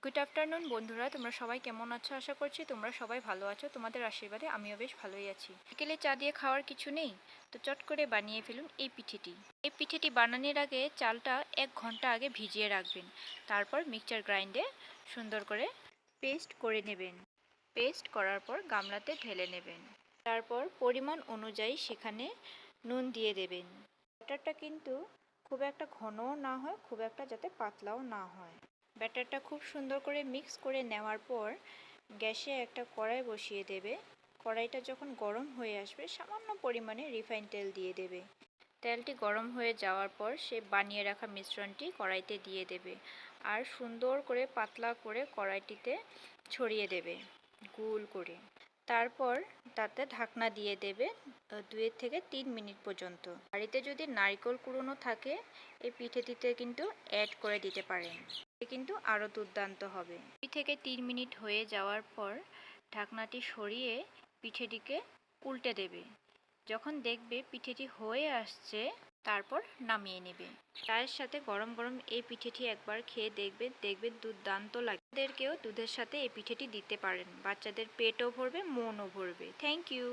Good afternoon বন্ধুরা, তোমরা সবাই কেমন আছো? আশা করছি তোমরা সবাই ভালো আছো। তোমাদের আশীর্বাদে আমিও বেশ ভালোই আছি। বিকেলে চা দিয়ে খাওয়ার কিছু নেই, তো চট করে বানিয়ে ফেলুন এই পিঠেটি। এই পিঠেটি বানানোর আগে চালটা 1 ঘন্টা আগে ভিজিয়ে রাখবেন। তারপর মিক্সচার গ্রাইন্ডে সুন্দর করে পেস্ট করে নেবেন। পেস্ট করার পর গামলাতে ঢেলে নেবেন। তারপর পরিমাণ অনুযায়ী সেখানে নুন দিয়ে দেবেন। ব্যাটারটা কিন্তু খুব একটা ঘনও না হয়, খুব একটা যাতে পাতলাও না হয়। ব্যাটারটা খুব সুন্দর করে মিক্স করে নেওয়ার পর গ্যাসে একটা কড়াই বসিয়ে দেবে। কড়াইটা যখন গরম হয়ে আসবে সামান্য পরিমাণে রিফাইন তেল দিয়ে দেবে। তেলটি গরম হয়ে যাওয়ার পর সে বানিয়ে রাখা মিশ্রণটি কড়াইতে দিয়ে দেবে আর সুন্দর করে পাতলা করে কড়াইটিতে ছড়িয়ে দেবে গোল করে। তারপর তাতে ঢাকনা দিয়ে দেবে 2 থেকে 3 মিনিট পর্যন্ত। বাড়িতে যদি নারকেল কুড়োনো থাকে এই পিঠেটিতে কিন্তু অ্যাড করে দিতে পারেন, কিন্তু আরও দুর্দান্ত হবে। 2 থেকে 3 মিনিট হয়ে যাওয়ার পর ঢাকনাটি সরিয়ে পিঠেটিকে উল্টে দেবে। যখন দেখবে পিঠেটি হয়ে আসছে তারপর নামিয়ে নেবে। চায়ের সাথে গরম গরম এই পিঠেটি একবার খেয়ে দেখবে দুর্দান্ত লাগে। তাদেরকেও দুধের সাথে এই পিঠেটি দিতে পারেন, বাচ্চাদের পেটও ভরবে, মনও ভরবে। Thank you.